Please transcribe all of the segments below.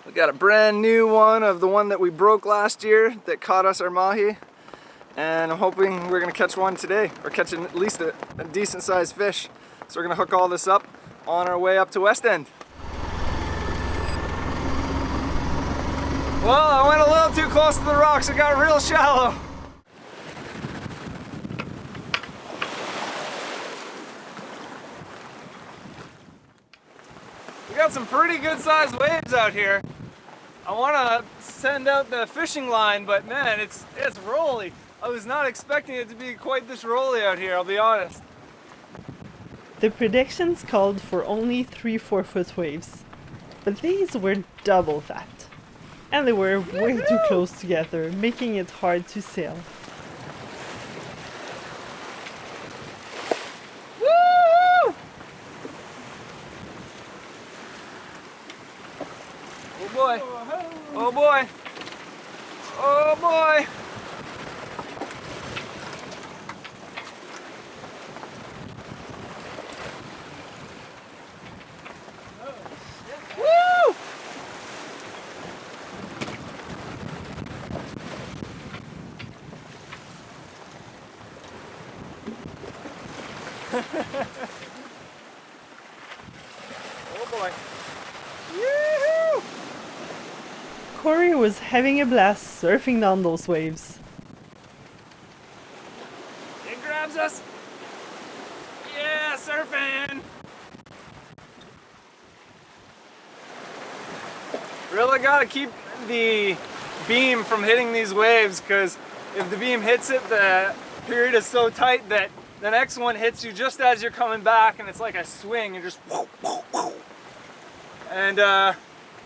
We got a brand new one of the one that we broke last year that caught us our mahi. And I'm hoping we're gonna catch one today, or catch at least a decent sized fish. So we're gonna hook all this up on our way up to West End. Well, I went a little too close to the rocks, it got real shallow. We got some pretty good sized waves out here. I want to send out the fishing line, but man, it's rolly. I was not expecting it to be quite this rolly out here, I'll be honest. The predictions called for only 3-4 foot waves, but these were double that. And they were way too close together, making it hard to sail. Woo! Oh boy. Oh boy. Oh boy. Woo! Oh boy. Yoo-hoo! Cory was having a blast surfing down those waves. It grabs us. Yeah, surfing. Really gotta keep the beam from hitting these waves, because if the beam hits it, the period is so tight that the next one hits you just as you're coming back, and it's like a swing. You're just and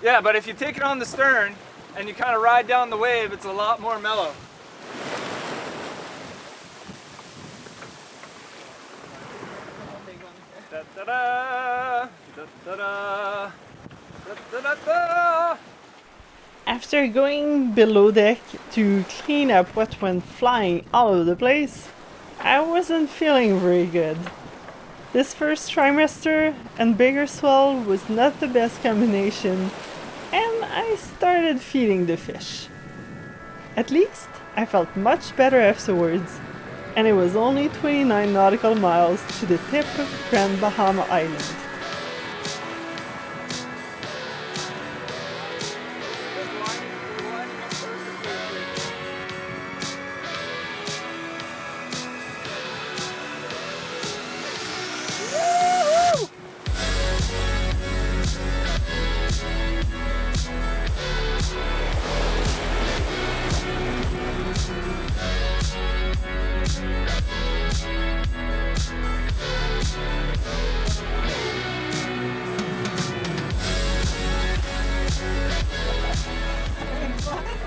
yeah, but if you take it on the stern and you kind of ride down the wave, it's a lot more mellow. Da, da, da, da, da, da, da, da, da. After going below deck to clean up what went flying all over the place, I wasn't feeling very good. This first trimester and bigger swell was not the best combination, and I started feeding the fish. At least I felt much better afterwards, and it was only 29 nautical miles to the tip of Great Bahama Island.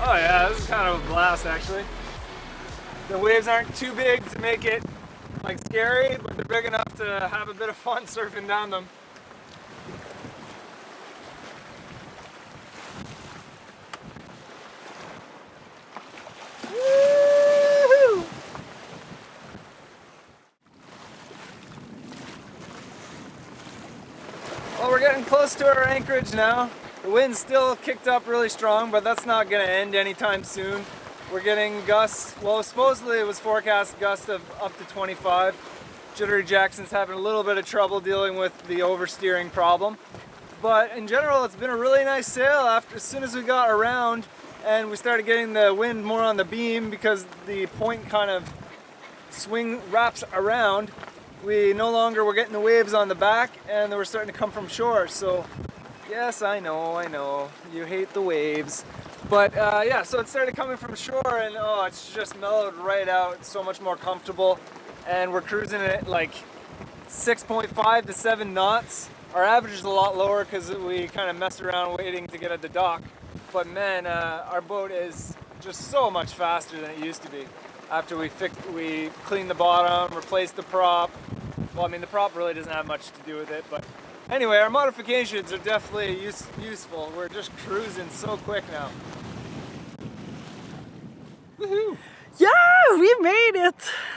Oh yeah, this is kind of a blast actually. The waves aren't too big to make it like scary, but they're big enough to have a bit of fun surfing down them. Woo-hoo! Well, we're getting close to our anchorage now. The wind's still kicked up really strong, but that's not going to end anytime soon. We're getting gusts, well supposedly it was forecast gusts of up to 25. Jittery Jackson's having a little bit of trouble dealing with the oversteering problem. But in general, it's been a really nice sail as soon as we got around and we started getting the wind more on the beam because the point kind of wraps around. We no longer were getting the waves on the back and they were starting to come from shore. So yes, I know, you hate the waves. But yeah, so it started coming from shore and oh, it's just mellowed right out. It's so much more comfortable. And we're cruising at like 6.5 to 7 knots. Our average is a lot lower because we kind of messed around waiting to get at the dock. But man, our boat is just so much faster than it used to be. After we cleaned the bottom, replaced the prop. Well, I mean, the prop really doesn't have much to do with it, but anyway, our modifications are definitely useful. We're just cruising so quick now. Woohoo! Yeah, we made it!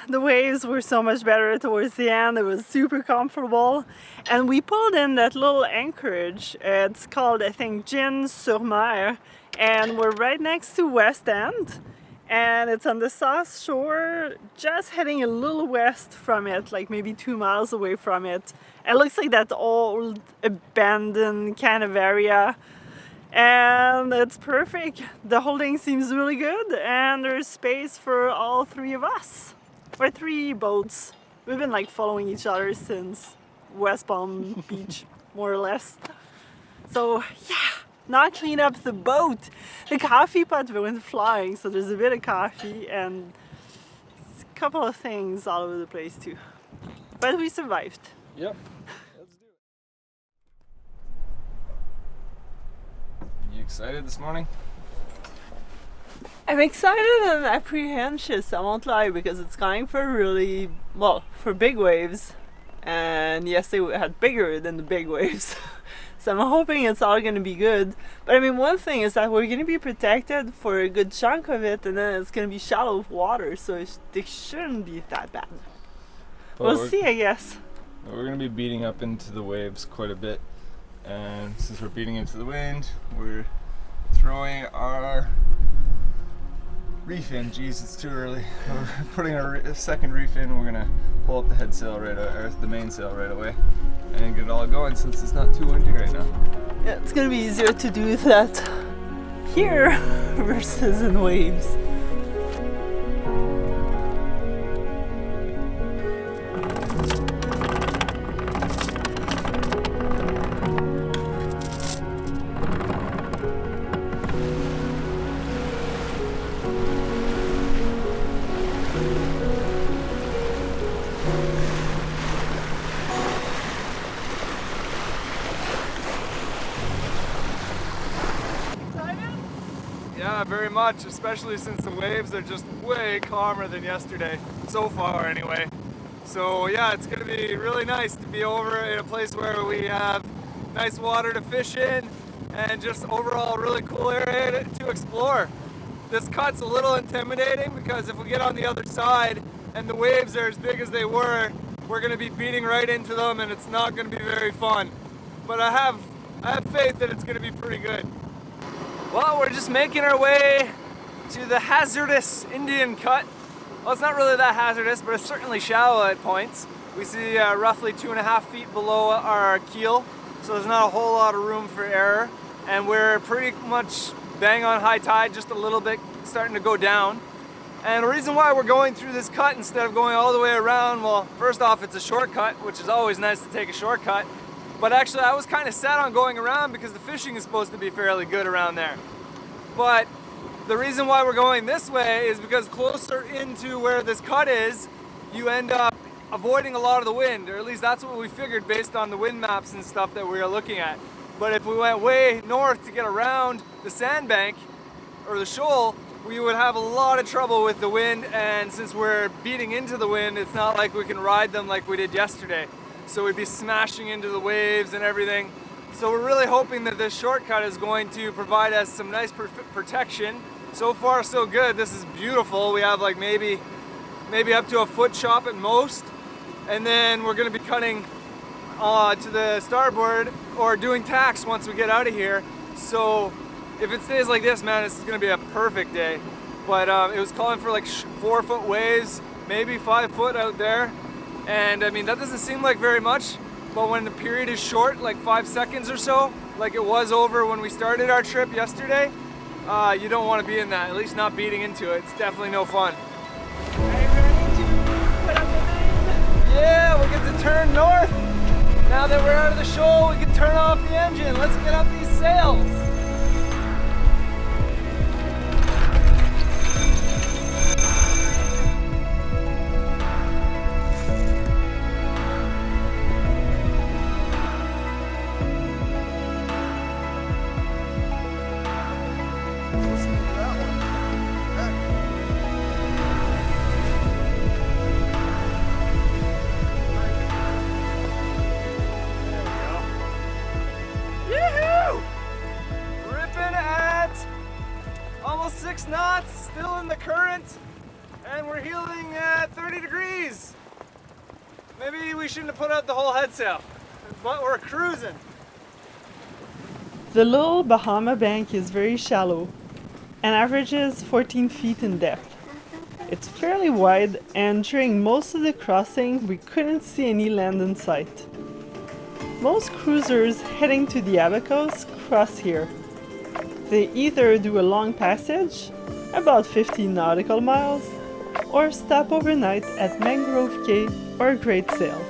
The waves were so much better towards the end. It was super comfortable. And we pulled in that little anchorage. It's called, I think, Ginn Sur Mer. And we're right next to West End. And it's on the south shore, just heading a little west from it, like maybe 2 miles away from it. It looks like that old abandoned kind of area. And it's perfect. The holding seems really good, and there's space for all three of us. For 3 boats. We've been like following each other since West Palm Beach, more or less. So yeah, now clean up the boat. The coffee pot went flying, so there's a bit of coffee and a couple of things all over the place too. But we survived. Yep. Let's do it. You excited this morning? I'm excited and apprehensive, I won't lie, because it's going for really, well, for big waves. And yes, they had bigger than the big waves. So I'm hoping it's all going to be good. But I mean, one thing is that we're going to be protected for a good chunk of it, and then it's going to be shallow water, so it shouldn't be that bad. We'll see, I guess. We're going to be beating up into the waves quite a bit. And since we're beating into the wind, we're throwing our reef in. Jeez, it's too early. We're putting our second reef in. We're gonna pull up the head sail right, or the mainsail right away, and get it all going since it's not too windy right now. Yeah, it's gonna be easier to do that here versus in waves. Yeah, very much, especially since the waves are just way calmer than yesterday, so far anyway. So yeah, it's gonna be really nice to be over in a place where we have nice water to fish in and just overall really cool area to explore. This cut's a little intimidating because if we get on the other side and the waves are as big as they were, we're gonna be beating right into them and it's not gonna be very fun. But I have faith that it's gonna be pretty good. Well, we're just making our way to the hazardous Indian Cut. Well, it's not really that hazardous, but it's certainly shallow at points. We see roughly 2.5 feet below our keel, so there's not a whole lot of room for error. And we're pretty much bang on high tide, just a little bit starting to go down. And the reason why we're going through this cut instead of going all the way around, well, first off, it's a shortcut, which is always nice to take a shortcut. But actually, I was kind of set on going around because the fishing is supposed to be fairly good around there. But the reason why we're going this way is because closer into where this cut is, you end up avoiding a lot of the wind, or at least that's what we figured based on the wind maps and stuff that we were looking at. But if we went way north to get around the sandbank or the shoal, we would have a lot of trouble with the wind, and since we're beating into the wind, it's not like we can ride them like we did yesterday. So we'd be smashing into the waves and everything. So we're really hoping that this shortcut is going to provide us some nice protection. So far so good. This is beautiful. We have like maybe up to a foot chop at most. And then we're gonna be cutting to the starboard or doing tacks once we get out of here. So if it stays like this, man, this is gonna be a perfect day. But it was calling for like 4-foot waves, maybe 5 foot out there. And I mean, that doesn't seem like very much, but when the period is short, like 5 seconds or so, like it was over when we started our trip yesterday, you don't want to be in that, at least not beating into it. It's definitely no fun. Are you ready to put up the wind? Yeah, we get to turn north. Now that we're out of the shoal, we can turn off the engine. Let's get up these sails. Almost 6 knots, still in the current. And we're heeling at 30 degrees. Maybe we shouldn't have put out the whole head sail, but we're cruising. The Little Bahama Bank is very shallow and averages 14 feet in depth. It's fairly wide, and during most of the crossing, we couldn't see any land in sight. Most cruisers heading to the Abacos cross here. They either do a long passage, about 50 nautical miles, or stop overnight at Mangrove Cay or Great Sale.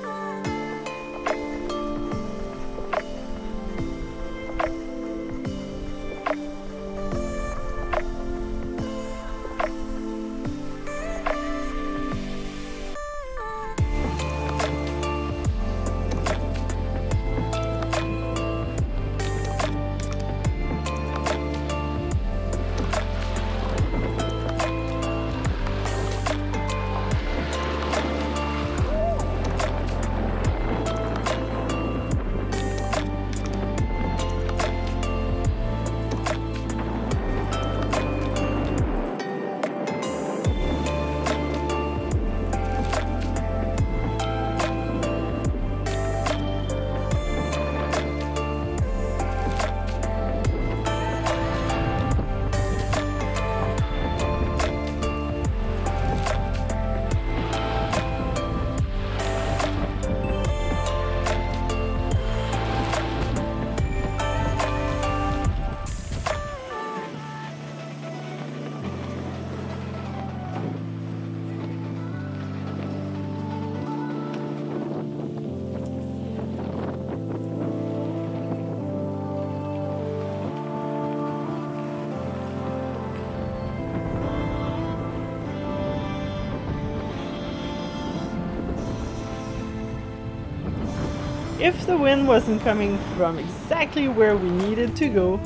If the wind wasn't coming from exactly where we needed to go,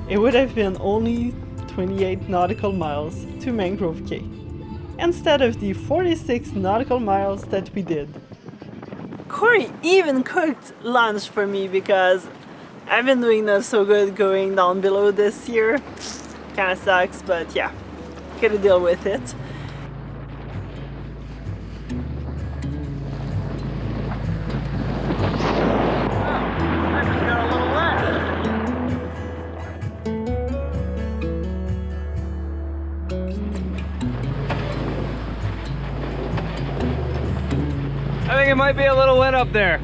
it would have been only 28 nautical miles to Mangrove Cay, instead of the 46 nautical miles that we did. Cory even cooked lunch for me because I've been doing not so good going down below this year. Kinda sucks, but yeah, gotta deal with it. I think it might be a little wet up there.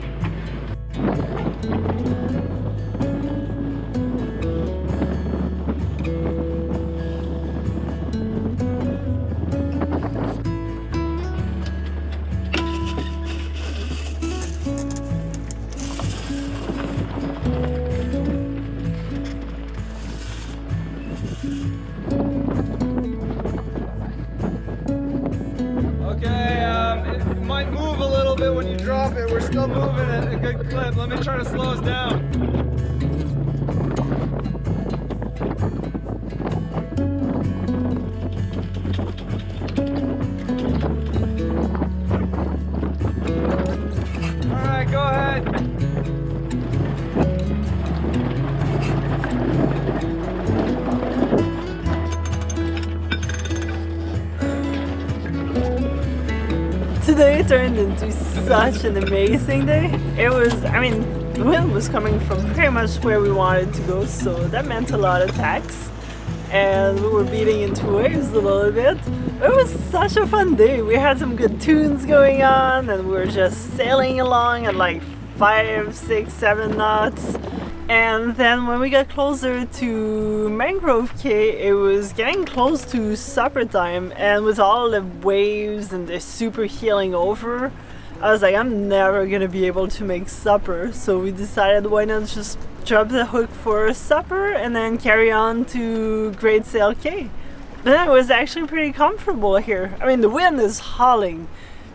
It might move a little bit when you drop it. We're still moving at a good clip. Let me try to slow us down. All right, go ahead. Today turned into such an amazing day. It was, the wind was coming from pretty much where we wanted to go, so that meant a lot of tacks. And we were beating into waves a little bit. It was such a fun day. We had some good tunes going on, and we were just sailing along at like 5, 6, 7 knots. And then when we got closer to Mangrove Cay, it was getting close to supper time, and with all the waves and the super heeling over, I was like, I'm never gonna be able to make supper. So we decided, why not just drop the hook for supper and then carry on to Great Sale Cay. But it was actually pretty comfortable here. The wind is howling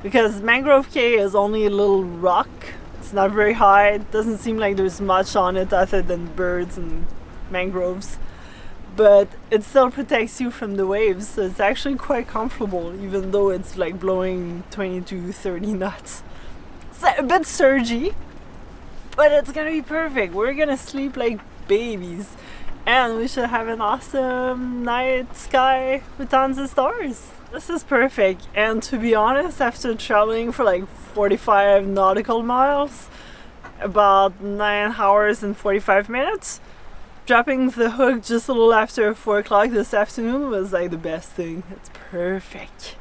because Mangrove Cay is only a little rock. It's not very high. It doesn't seem like there's much on it other than birds and mangroves. But it still protects you from the waves, so it's actually quite comfortable, even though it's like blowing 20 to 30 knots. It's a bit surgy, but it's gonna be perfect. We're gonna sleep like babies. And we should have an awesome night sky with tons of stars. This is perfect. And to be honest, after traveling for like 45 nautical miles, about 9 hours and 45 minutes, dropping the hook just a little after 4 o'clock this afternoon was like the best thing. It's perfect.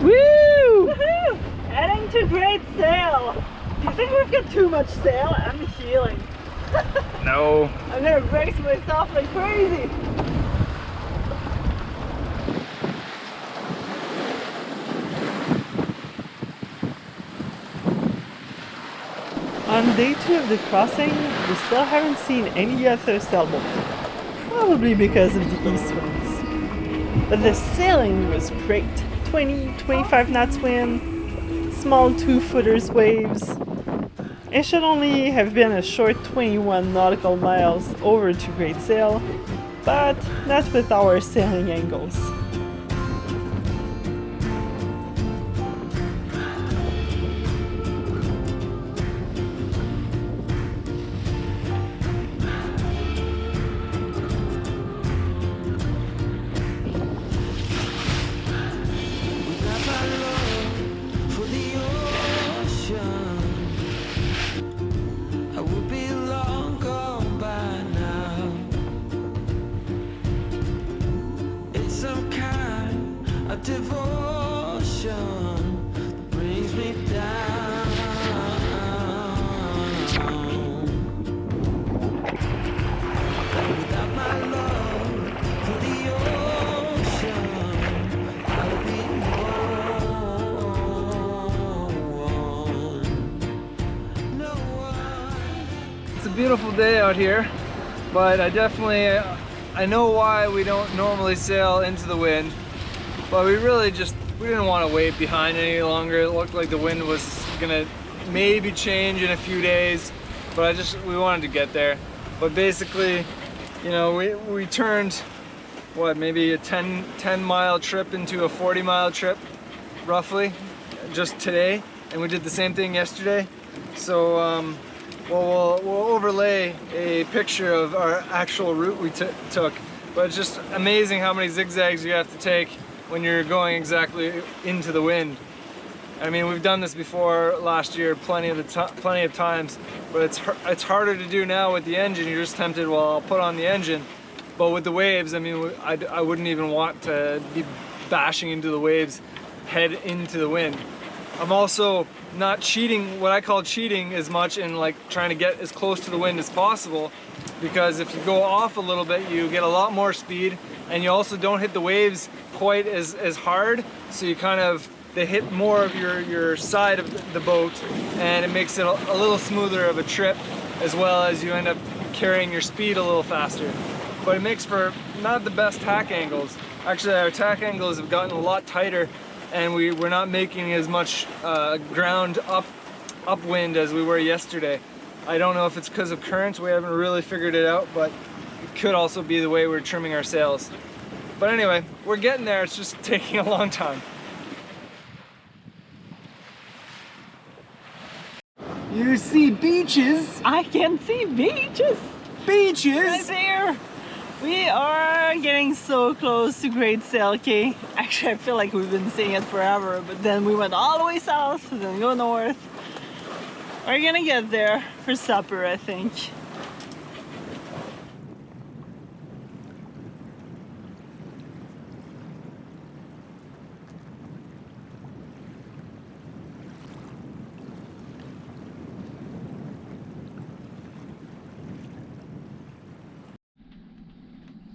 Woo! Woohoo! Heading to Great Sale. Do you think we've got too much sail? I'm healing. No. I'm gonna brace myself like crazy. On day 2 of the crossing, we still haven't seen any other sailboat. Probably because of the east winds. But the sailing was great. 20-25 knots wind, small 2-footers waves. It should only have been a short 21 nautical miles over to Great Sale, but not with our sailing angles. It's a beautiful day out here, but I know why we don't normally sail into the wind, but we didn't want to wait behind any longer. It looked like the wind was gonna maybe change in a few days, but we wanted to get there. But basically, you know, we turned what, maybe a 10 mile trip into a 40-mile trip roughly just today, and we did the same thing yesterday. So we'll overlay a picture of our actual route we took, but it's just amazing how many zigzags you have to take when you're going exactly into the wind. I mean, we've done this before last year plenty of times, but it's harder to do now with the engine. You're just tempted, well, I'll put on the engine. But with the waves, I mean, I wouldn't even want to be bashing into the waves head into the wind. I'm also not cheating, what I call cheating, as much in like trying to get as close to the wind as possible, because if you go off a little bit, you get a lot more speed, and you also don't hit the waves quite as hard, so you they hit more of your side of the boat, and it makes it a little smoother of a trip, as well as you end up carrying your speed a little faster. But it makes for not the best tack angles. Actually, our tack angles have gotten a lot tighter, and we're not making as much ground upwind as we were yesterday. I don't know if it's because of currents, we haven't really figured it out, but it could also be the way we're trimming our sails. But anyway, we're getting there, it's just taking a long time. You see beaches? I can see beaches! Beaches? Right there! We are getting so close to Great Sale Cay. Actually, I feel like we've been seeing it forever, but then we went all the way south, and then go north. We're gonna get there for supper, I think.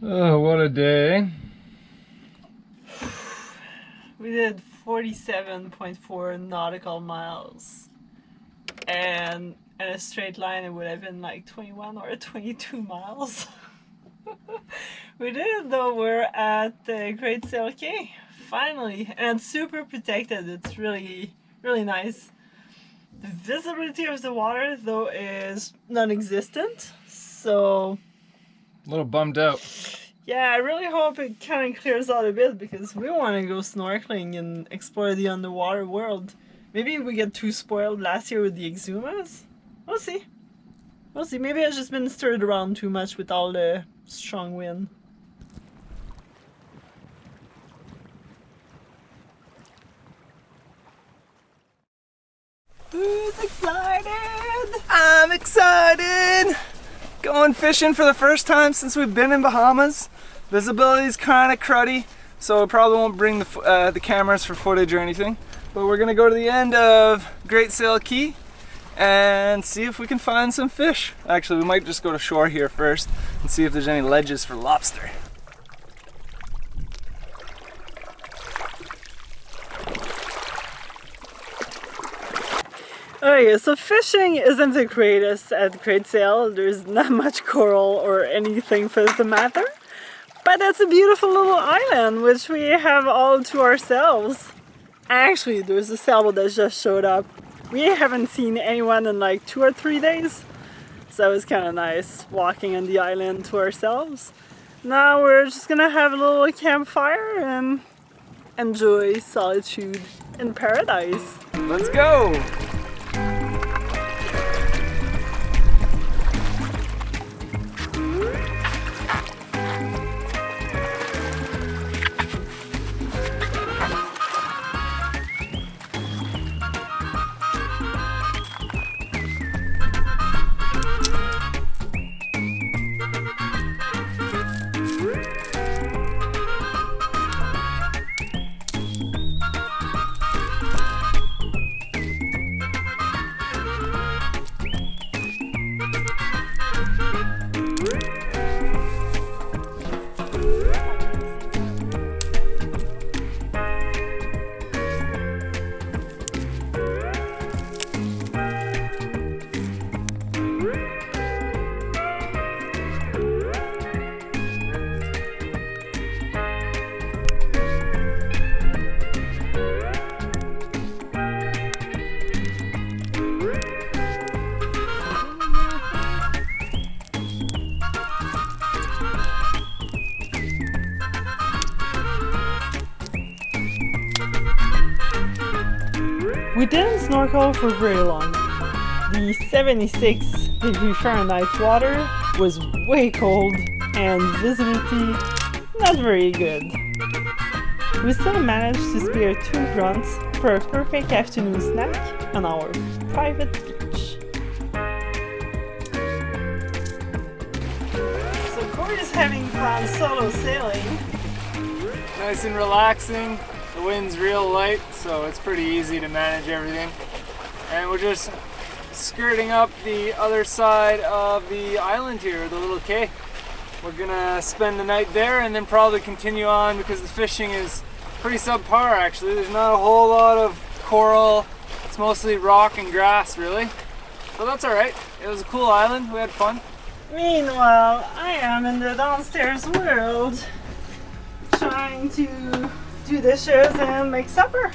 Oh, what a day. We did 47.4 nautical miles. And in a straight line, it would have been like 21 or 22 miles. We did it though. We're at the Great Sale Cay, finally. And it's super protected. It's really, really nice. The visibility of the water though is non-existent. So A little bummed out. yeah, I really hope it kind of clears out a bit, because we want to go snorkeling and explore the underwater world. Maybe we get too spoiled last year with the Exumas. We'll see. We'll see, maybe I've just been stirred around too much with all the strong wind. Who's excited? I'm excited! Going fishing for the first time since we've been in Bahamas. Visibility's kind of cruddy, so we probably won't bring the cameras for footage or anything. But we're gonna go to the end of Great Sale Cay and see if we can find some fish. Actually, we might just go to shore here first and see if there's any ledges for lobster. Okay, so fishing isn't the greatest at Great Sale. There's not much coral or anything for the matter. But it's a beautiful little island which we have all to ourselves. Actually, there's a sailboat that just showed up. We haven't seen anyone in like 2 or 3 days. So it was kind of nice walking on the island to ourselves. Now we're just gonna have a little campfire and enjoy solitude in paradise. Let's go! We didn't snorkel for very long. The 76° Fahrenheit water was way cold and visibility not very good. We still managed to spare 2 grunts for a perfect afternoon snack on our private beach. So Cory's having fun solo sailing. Nice and relaxing. The wind's real light, so it's pretty easy to manage everything. And we're just skirting up the other side of the island here, the Little Cay. We're gonna spend the night there and then probably continue on because the fishing is pretty subpar actually. There's not a whole lot of coral. It's mostly rock and grass really. So that's alright. It was a cool island. We had fun. Meanwhile, I am in the downstairs world trying to do dishes and make supper.